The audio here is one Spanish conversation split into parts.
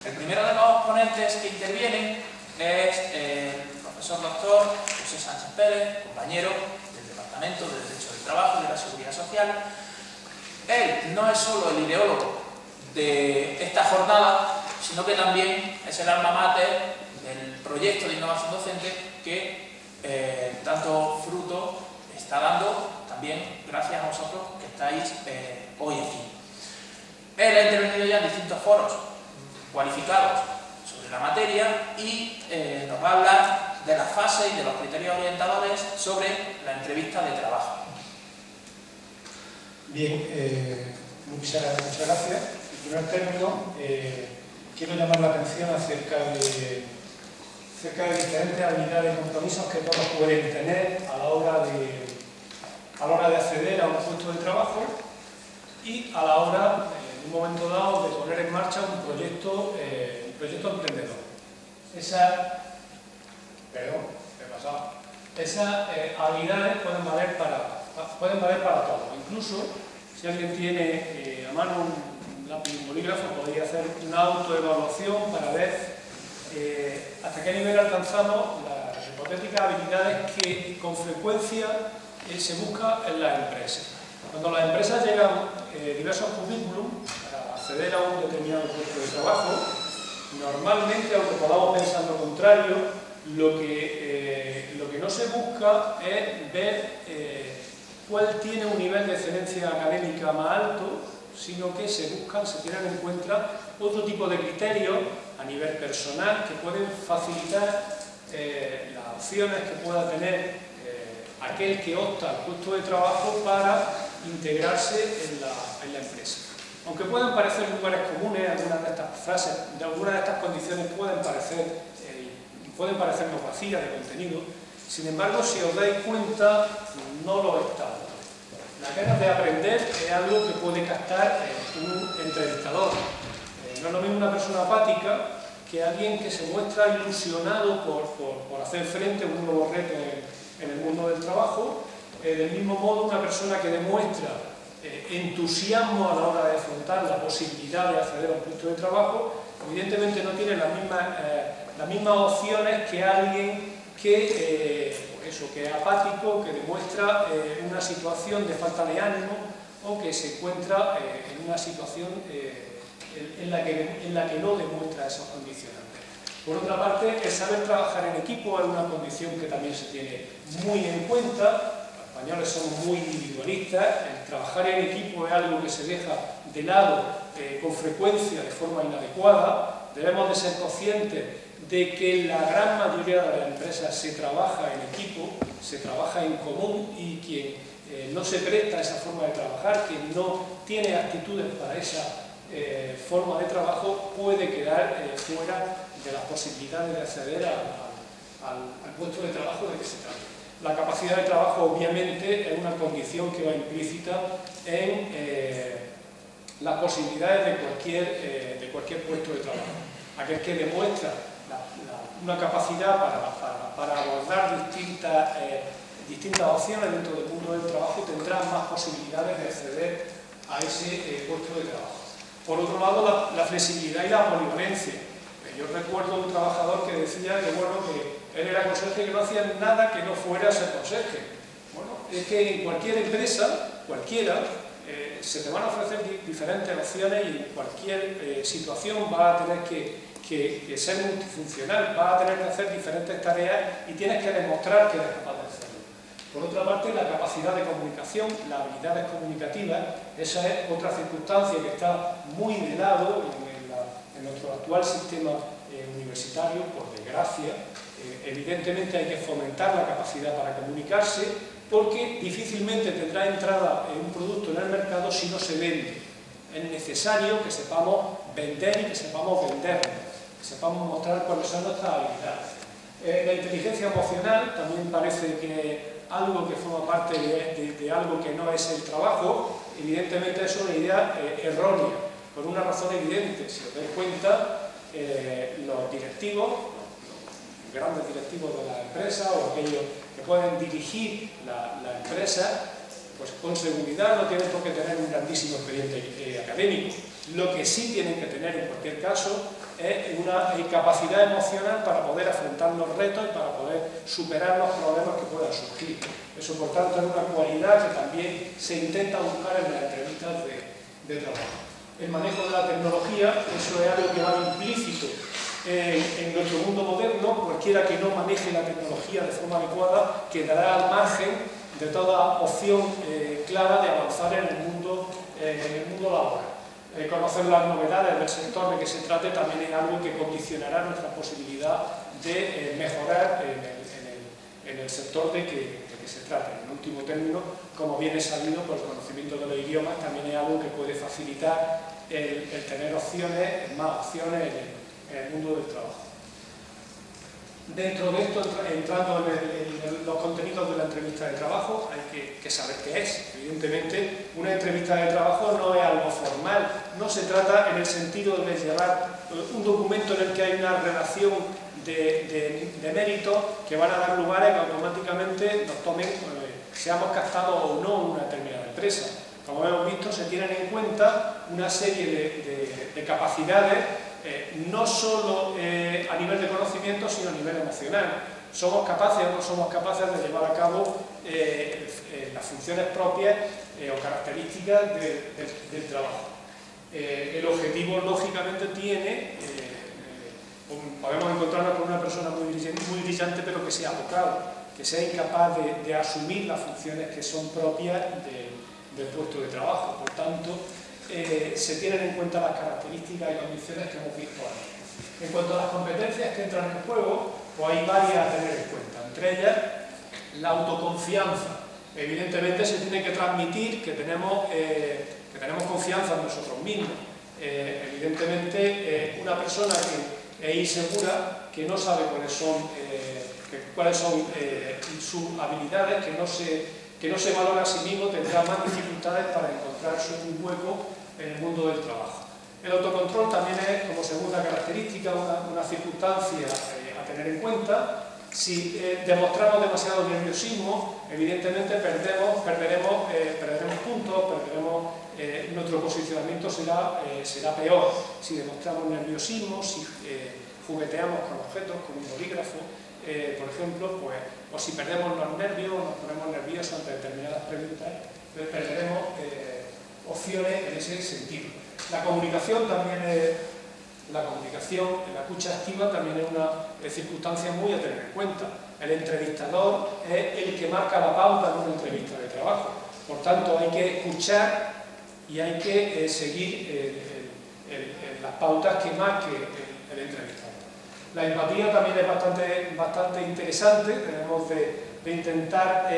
El primero de los ponentes que intervienen es el profesor doctor José Sánchez Pérez, compañero del Departamento de Derecho del Trabajo y de la Seguridad Social. Él no es solo el ideólogo de esta jornada, sino que también es el alma mater del proyecto de innovación docente que tanto fruto está dando, también gracias a vosotros que estáis hoy aquí. Él ha intervenido ya en distintos foros cualificados sobre la materia y nos va a hablar de las fases y de los criterios orientadores sobre la entrevista de trabajo. Bien, muchas gracias. En primer término, quiero llamar la atención acerca de diferentes habilidades y compromisos que todos pueden tener a la hora de acceder a un puesto de trabajo y a la hora, en un momento dado, de poner en marcha un proyecto emprendedor. Esas habilidades pueden valer para todo. Incluso, si alguien tiene a mano un lápiz y un bolígrafo, podría hacer una autoevaluación para ver hasta qué nivel alcanzamos las hipotéticas habilidades que con frecuencia se busca en las empresas. Cuando las empresas llegan diversos currículum para acceder a un determinado puesto de trabajo, normalmente, aunque podamos pensar lo contrario, lo que no se busca es ver cuál tiene un nivel de excelencia académica más alto, sino que se tienen en cuenta otro tipo de criterios a nivel personal que pueden facilitar las opciones que pueda tener aquel que opta al puesto de trabajo para integrarse en la empresa. Aunque puedan parecer lugares comunes, algunas de estas frases, de algunas de estas condiciones pueden parecernos vacías de contenido, sin embargo, si os dais cuenta, no lo es tanto. Las ganas de aprender es algo que puede captar un entrevistador. No es lo mismo una persona apática que alguien que se muestra ilusionado por hacer frente a un nuevo reto en el mundo del trabajo. Del mismo modo, una persona que demuestra entusiasmo a la hora de afrontar la posibilidad de acceder a un puesto de trabajo, evidentemente no tiene las mismas opciones que alguien que es apático, que demuestra una situación de falta de ánimo o que se encuentra en una situación en la que no demuestra esos condicionantes. Por otra parte, el saber trabajar en equipo es una condición que también se tiene muy en cuenta. Los españoles somos muy individualistas, el trabajar en equipo es algo que se deja de lado con frecuencia de forma inadecuada. Debemos de ser conscientes de que la gran mayoría de las empresas se trabaja en equipo, se trabaja en común, y quien no se presta a esa forma de trabajar, quien no tiene actitudes para esa forma de trabajo, puede quedar fuera de las posibilidades de acceder al puesto de trabajo de que se trata. La capacidad de trabajo, obviamente, es una condición que va implícita en las posibilidades de cualquier puesto de trabajo. Aquel que demuestra una capacidad para abordar distintas opciones dentro del mundo del trabajo tendrá más posibilidades de acceder a ese puesto de trabajo. Por otro lado, la flexibilidad y la polivalencia. Yo recuerdo un trabajador que decía que él era conserje y que no hacía nada que no fuera ser conserje. Bueno, es que en cualquier empresa, cualquiera, se te van a ofrecer diferentes opciones y en cualquier situación vas a tener que ser multifuncional, vas a tener que hacer diferentes tareas y tienes que demostrar que eres capaz de hacerlo. Por otra parte, la capacidad de comunicación, las habilidades comunicativas, esa es otra circunstancia que está muy de lado en nuestro actual sistema universitario, por desgracia. Evidentemente hay que fomentar la capacidad para comunicarse, porque difícilmente tendrá entrada en un producto en el mercado si no se vende. Es necesario que sepamos vender y que sepamos vendernos, que sepamos mostrar cuáles son nuestras habilidades. La inteligencia emocional también parece que algo que forma parte de algo que no es el trabajo. Evidentemente es una idea errónea, por una razón evidente. Si os dais cuenta, los directivos, los grandes directivos de la empresa o aquellos que pueden dirigir la empresa, pues con seguridad no tienen por qué tener un grandísimo expediente académico. Lo que sí tienen que tener en cualquier caso es una capacidad emocional para poder afrontar los retos y para poder superar los problemas que puedan surgir. Eso, por tanto, es una cualidad que también se intenta buscar en las entrevistas de trabajo. El manejo de la tecnología, eso es algo que va implícito en nuestro mundo moderno. Cualquiera que no maneje la tecnología de forma adecuada quedará al margen de toda opción clara de avanzar en el mundo laboral. Conocer las novedades del sector de que se trate también es algo que condicionará nuestra posibilidad de mejorar en el sector de que se trate. En último término, como bien es sabido, pues el conocimiento de los idiomas también es algo que puede facilitar el tener más opciones en el mundo del trabajo. Dentro de esto, entrando en los contenidos de la entrevista de trabajo, hay que saber qué es. Evidentemente, una entrevista de trabajo no es algo formal, no se trata en el sentido de llevar un documento en el que hay una relación de méritos que van a dar lugar a que automáticamente nos tomen, seamos captados o no en una determinada empresa. Como hemos visto, se tienen en cuenta una serie de capacidades, no solo a nivel de conocimiento, sino a nivel emocional. ¿Somos capaces o no somos capaces de llevar a cabo las funciones propias o características del trabajo? El objetivo, lógicamente, podemos encontrarnos con una persona muy brillante, pero que sea abocado, que sea incapaz de asumir las funciones que son propias del puesto de trabajo. Por tanto, se tienen en cuenta las características y condiciones que hemos visto antes. En cuanto a las competencias que entran en juego, pues hay varias a tener en cuenta. Entre ellas, la autoconfianza. Evidentemente se tiene que transmitir que tenemos confianza en nosotros mismos. Evidentemente, una persona que es insegura, que no sabe cuáles son sus habilidades, que no se valora a sí mismo, tendrá más dificultades para encontrarse un hueco en el mundo del trabajo. El autocontrol también es, como segunda característica, una circunstancia a tener en cuenta. Si demostramos demasiado nerviosismo, evidentemente perderemos puntos, nuestro posicionamiento será peor. Si demostramos nerviosismo, si jugueteamos con objetos, con un bolígrafo, por ejemplo, o si perdemos los nervios o nos ponemos nerviosos ante determinadas preguntas, perderemos opciones en ese sentido. La comunicación, la escucha activa también es una circunstancia muy a tener en cuenta. El entrevistador es el que marca la pauta de una entrevista de trabajo. Por tanto, hay que escuchar y hay que seguir las pautas que marque el entrevistador. La empatía también es bastante interesante. Tenemos de intentar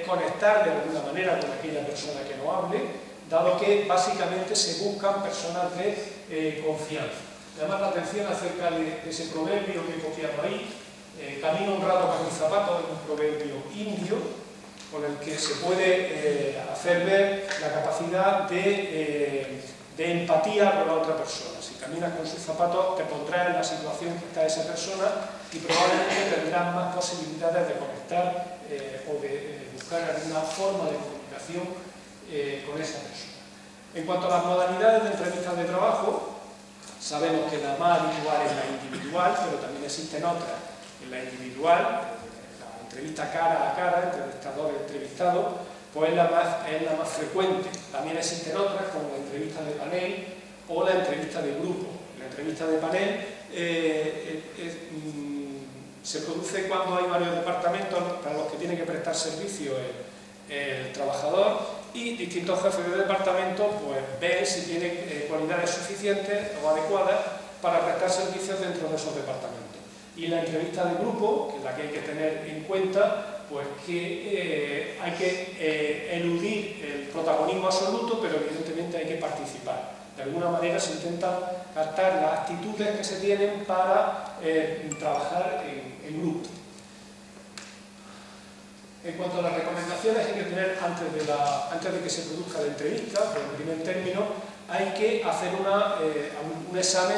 conectar de alguna manera con aquella persona que nos hable, dado que básicamente se buscan personas de confianza. Llama la atención acerca de ese proverbio que he copiado ahí. Camino honrado con mis zapatos, es un proverbio indio con el que se puede hacer ver la capacidad de empatía con la otra persona. Si caminas con sus zapatos, te pondrás en la situación que está esa persona y probablemente tendrás más posibilidades de conectar o de buscar alguna forma de comunicación con esa persona. En cuanto a las modalidades de entrevistas de trabajo, sabemos que la más habitual es la individual, pero también existen otras. En la individual, la entrevista cara a cara, entrevistador y entrevistado, pues es la más frecuente. También existen otras, como la entrevista de panel o la entrevista de grupo. La entrevista de panel se produce cuando hay varios departamentos para los que tiene que prestar servicio el trabajador, y distintos jefes de departamento pues ven si tienen cualidades suficientes o adecuadas para prestar servicios dentro de esos departamentos. Y la entrevista de grupo, que es la que hay que tener en cuenta, pues que hay que eludir el protagonismo absoluto, pero evidentemente hay que participar. De alguna manera se intentan captar las actitudes que se tienen para trabajar en grupo. En cuanto a las recomendaciones, hay que tener, antes de que se produzca la entrevista, por en primer término, hay que hacer un examen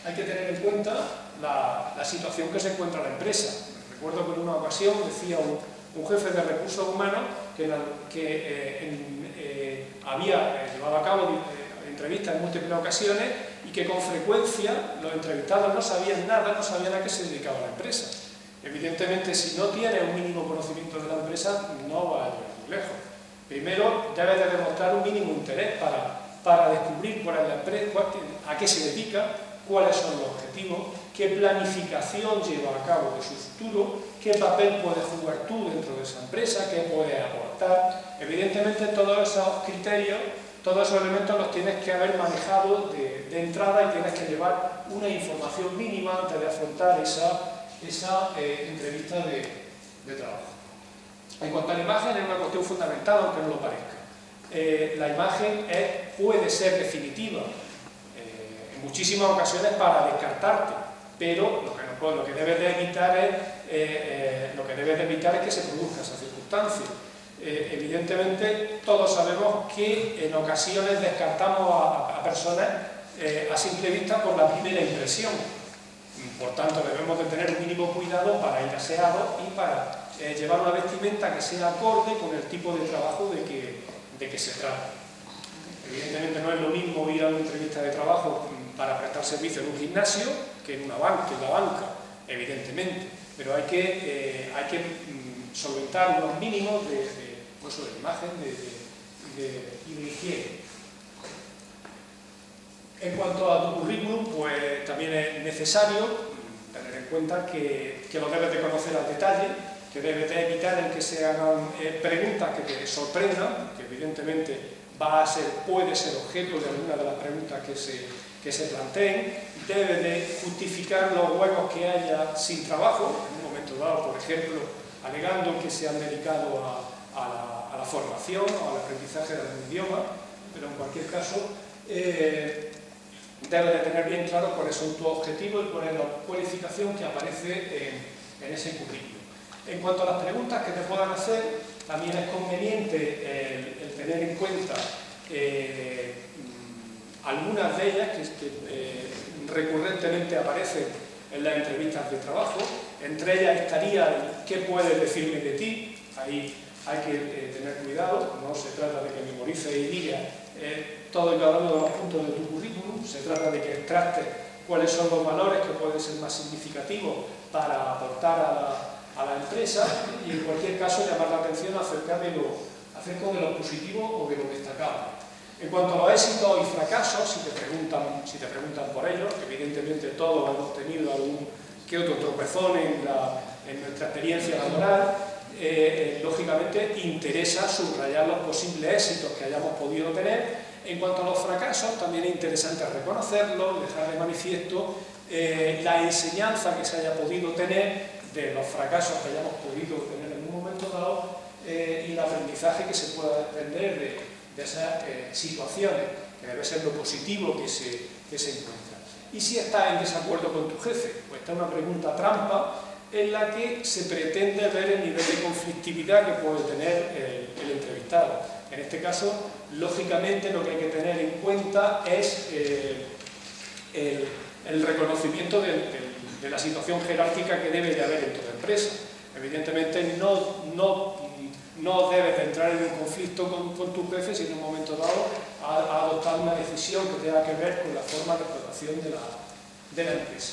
hay que tener en cuenta la situación que se encuentra la empresa. Recuerdo que en una ocasión decía un jefe de recursos humanos que llevaba a cabo entrevistas en múltiples ocasiones y que con frecuencia los entrevistados no sabían nada, no sabían a qué se dedicaba la empresa. Evidentemente, si no tienes un mínimo conocimiento de la empresa, no vas a llegar muy lejos. Primero, debes de demostrar un mínimo interés para descubrir cuál es la empresa, a qué se dedica, cuáles son los objetivos, qué planificación lleva a cabo de su futuro, qué papel puedes jugar tú dentro de esa empresa, qué puedes aportar. Evidentemente, todos esos criterios, todos esos elementos los tienes que haber manejado de entrada y tienes que llevar una información mínima antes de afrontar esa entrevista de trabajo. En cuanto a la imagen, es una cuestión fundamental, aunque no lo parezca. La imagen puede ser definitiva en muchísimas ocasiones para descartarte, pero lo que debes de evitar es que se produzca esa circunstancia. Evidentemente, todos sabemos que en ocasiones descartamos a personas a simple vista por la primera impresión. Por tanto, debemos de tener un mínimo cuidado para ir aseados y para llevar una vestimenta que sea acorde con el tipo de trabajo de que se trata. Evidentemente no es lo mismo ir a una entrevista de trabajo para prestar servicio en un gimnasio que en la banca, evidentemente, pero hay que solventar unos mínimos de imagen y de higiene. En cuanto a tu currículum, pues también es necesario tener en cuenta que lo debes de conocer al detalle, que debes de evitar el que se hagan preguntas que te sorprendan, que evidentemente puede ser objeto de alguna de las preguntas que se planteen. Debes de justificar los huecos que haya sin trabajo, en un momento dado, por ejemplo, alegando que se han dedicado a la formación o al aprendizaje de algún idioma, pero en cualquier caso debes de tener bien claro cuáles son tus objetivos y cuál es la cualificación que aparece en ese currículum. En cuanto a las preguntas que te puedan hacer, también es conveniente el tener en cuenta algunas de ellas que recurrentemente aparecen en las entrevistas de trabajo. Entre ellas estaría ¿qué puedes decirme de ti? Ahí hay que tener cuidado, no se trata de que memorices y digas todo y cada uno de los puntos de tu currículum, se trata de que extractes cuáles son los valores que pueden ser más significativos para aportar a la empresa y en cualquier caso llamar la atención acerca de lo positivo o de lo destacable. En cuanto a los éxitos y fracasos, si te preguntan por ellos, evidentemente todos hemos tenido algún que otro tropezón en nuestra experiencia laboral, lógicamente interesa subrayar los posibles éxitos que hayamos podido tener. En cuanto a los fracasos, también es interesante reconocerlos, dejar de manifiesto la enseñanza que se haya podido tener de los fracasos que hayamos podido tener en un momento dado y el aprendizaje que se pueda desprender de esas situaciones, que debe ser lo positivo que se encuentra. Y si estás en desacuerdo con tu jefe, pues esta es una pregunta trampa en la que se pretende ver el nivel de conflictividad que puede tener el entrevistado. En este caso, lógicamente, lo que hay que tener en cuenta es el reconocimiento de la situación jerárquica que debe de haber en toda empresa. Evidentemente, no debes de entrar en un conflicto con tu jefe si en un momento dado ha adoptado una decisión que tenga que ver con la forma de explotación de la empresa.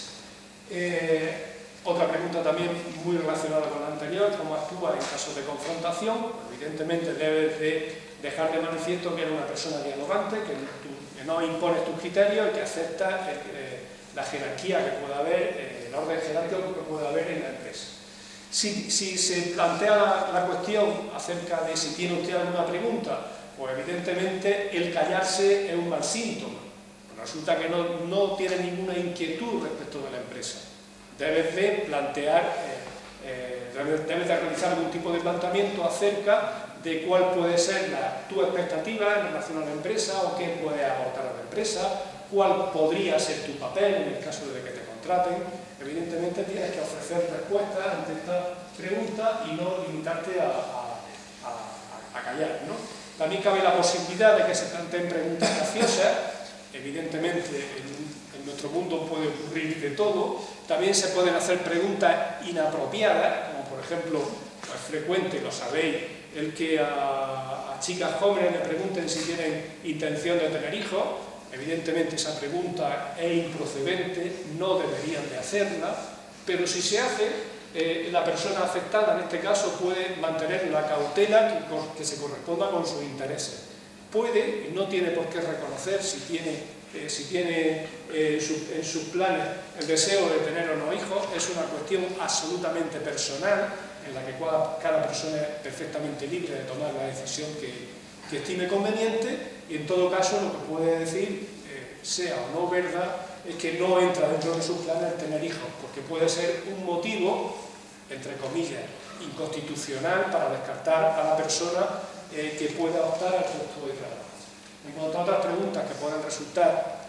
Otra pregunta también muy relacionada con la anterior, ¿cómo actúa en casos de confrontación? Evidentemente debes de dejar de manifiesto que eres una persona dialogante, que no impones tus criterios y que aceptas la jerarquía que pueda haber, el orden jerárquico que pueda haber en la empresa. Si se plantea la cuestión acerca de si tiene usted alguna pregunta, pues evidentemente el callarse es un mal síntoma. Resulta que no tiene ninguna inquietud respecto de la empresa. Debes de realizar algún tipo de planteamiento acerca de cuál puede ser tu expectativa en relación a la empresa o qué puede aportar a la empresa, cuál podría ser tu papel en el caso de que te contraten. Evidentemente tienes que ofrecer respuestas ante esta pregunta y no limitarte a callar, ¿no? También cabe la posibilidad de que se planteen preguntas graciosas. Evidentemente en nuestro mundo puede ocurrir de todo. También se pueden hacer preguntas inapropiadas, como por ejemplo, es frecuente, lo sabéis, el que a chicas jóvenes le pregunten si tienen intención de tener hijos. evidentemente esa pregunta es improcedente, no deberían de hacerla, pero si se hace, la persona afectada en este caso puede mantener la cautela que se corresponda con sus intereses. Puede, no tiene por qué reconocer si tiene en sus planes el deseo de tener o no hijos, es una cuestión absolutamente personal en la que cada persona es perfectamente libre de tomar la decisión que estime conveniente, y en todo caso lo que puede decir, sea o no verdad, es que no entra dentro de sus planes tener hijos, porque puede ser un motivo, entre comillas, inconstitucional para descartar a la persona que pueda optar al puesto de trabajo. En cuanto a otras preguntas que puedan resultar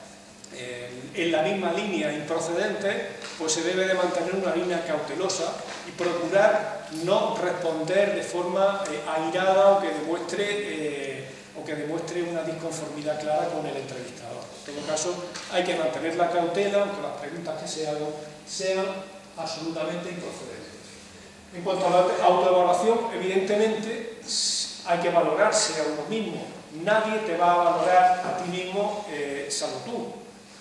en la misma línea improcedentes, pues se debe de mantener una línea cautelosa y procurar no responder de forma airada o que demuestre una disconformidad clara con el entrevistador. En todo caso, hay que mantener la cautela, aunque las preguntas que se hagan sean absolutamente improcedentes. En cuanto a la autoevaluación, evidentemente hay que valorarse a uno mismo. Nadie te va a valorar a ti mismo salvo tú.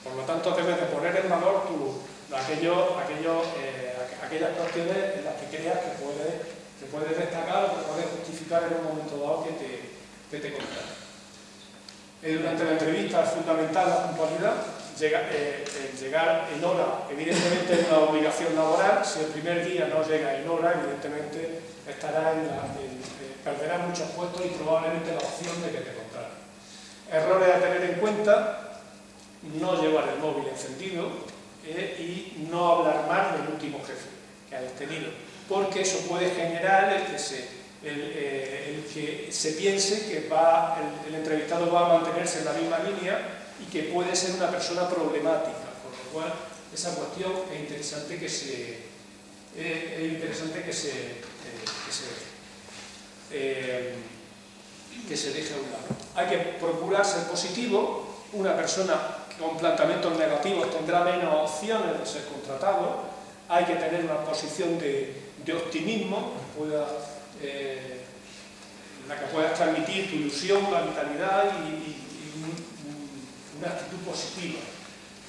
Por lo tanto, debes de poner en valor aquellas cuestiones en las que creas que puedes destacar o que puedes justificar en un momento dado que te contraten. Durante la entrevista es fundamental la puntualidad. Llegar en hora, evidentemente, es una obligación laboral. Si el primer día no llega en hora, evidentemente perderá muchos puestos y probablemente la opción de que te contraten. Errores a tener en cuenta: no llevar el móvil encendido y no hablar mal del último jefe que hayas tenido, porque eso puede generar el que se piense que el entrevistado va a mantenerse en la misma línea y que puede ser una persona problemática, con lo cual esa cuestión es interesante que se deje a un lado. Hay que procurar ser positivo. Una persona con planteamientos negativos tendrá menos opciones de ser contratado. Hay que tener una posición de optimismo la que puedas transmitir tu ilusión, la vitalidad y una actitud positiva.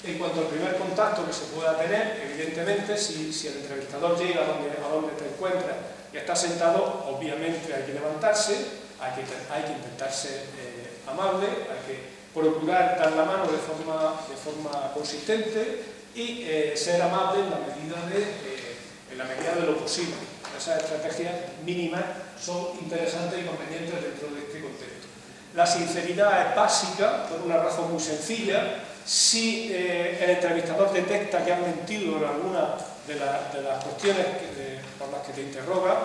En cuanto al primer contacto que se pueda tener, evidentemente, si el entrevistador llega a donde te encuentras y está sentado, obviamente hay que levantarse, hay que intentar ser amable, hay que procurar dar la mano de forma consistente y ser amable en la medida de lo posible. Esas estrategias mínimas son interesantes y convenientes dentro de este contexto. La sinceridad es básica por una razón muy sencilla. Si el entrevistador detecta que has mentido en alguna de las cuestiones por las que te interroga,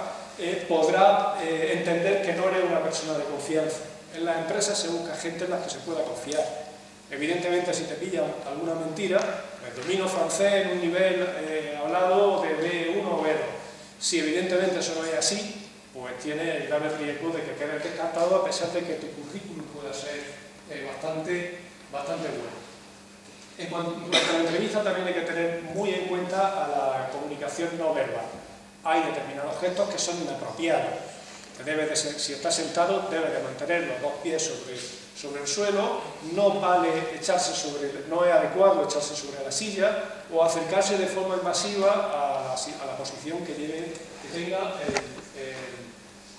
podrá entender que no eres una persona de confianza. En las empresas se busca gente en la que se pueda confiar. Evidentemente, si te pillan alguna mentira, el dominio francés en un nivel hablado de B1 o B2. Si evidentemente eso no es así, pues tiene el grave riesgo de que quedes descartado, a pesar de que tu currículum pueda ser bastante bueno. En cuanto a la entrevista, también hay que tener muy en cuenta a la comunicación no verbal. Hay determinados gestos que son inapropiados. Si estás sentado, debes de mantener los dos pies sobre el suelo. No es adecuado echarse sobre la silla o acercarse de forma invasiva a la posición que tenga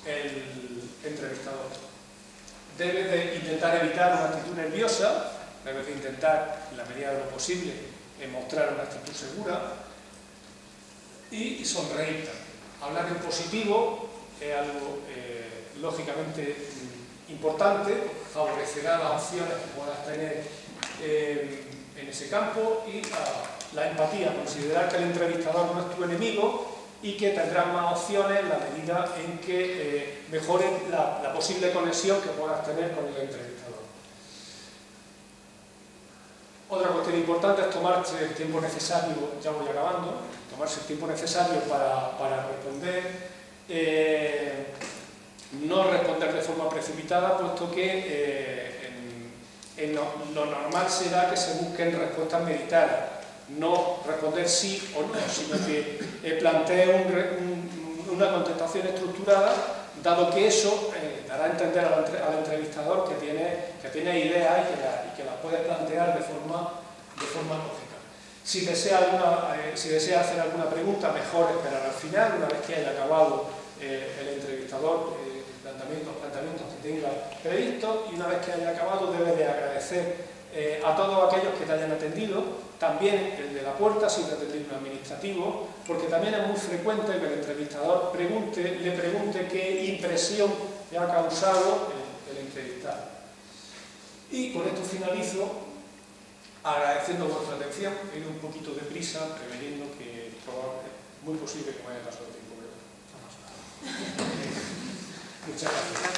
el entrevistador. Debes de intentar evitar una actitud nerviosa. Debes de intentar, en la medida de lo posible, mostrar una actitud segura y sonreír. Hablar en positivo es algo lógicamente importante, favorecerá las opciones que puedas tener en ese campo, y la empatía, considerar que el entrevistador no es tu enemigo y que tendrás más opciones en la medida en que mejore la posible conexión que puedas tener con el entrevistador. Otra cuestión importante es tomarse el tiempo necesario, ya voy acabando, tomarse el tiempo necesario para responder, no responder de forma precipitada, puesto que lo normal será que se busquen respuestas meditadas, no responder sí o no, sino que plantee una contestación estructurada dado que eso dará a entender al entrevistador que tiene ideas y que las puede plantear de forma lógica. Si desea hacer alguna pregunta, mejor esperar al final, una vez que haya acabado el entrevistador los planteamientos que tenga previstos, y una vez que haya acabado debe de agradecer a todos aquellos que te hayan atendido, también el de la puerta si te atendido un administrativo, porque también es muy frecuente que el entrevistador le pregunte qué impresión le ha causado el entrevistado. Y con esto finalizo, agradeciendo vuestra atención. He ido un poquito deprisa, preveyendo que es muy posible que me haya pasado el tiempo. Muchas gracias.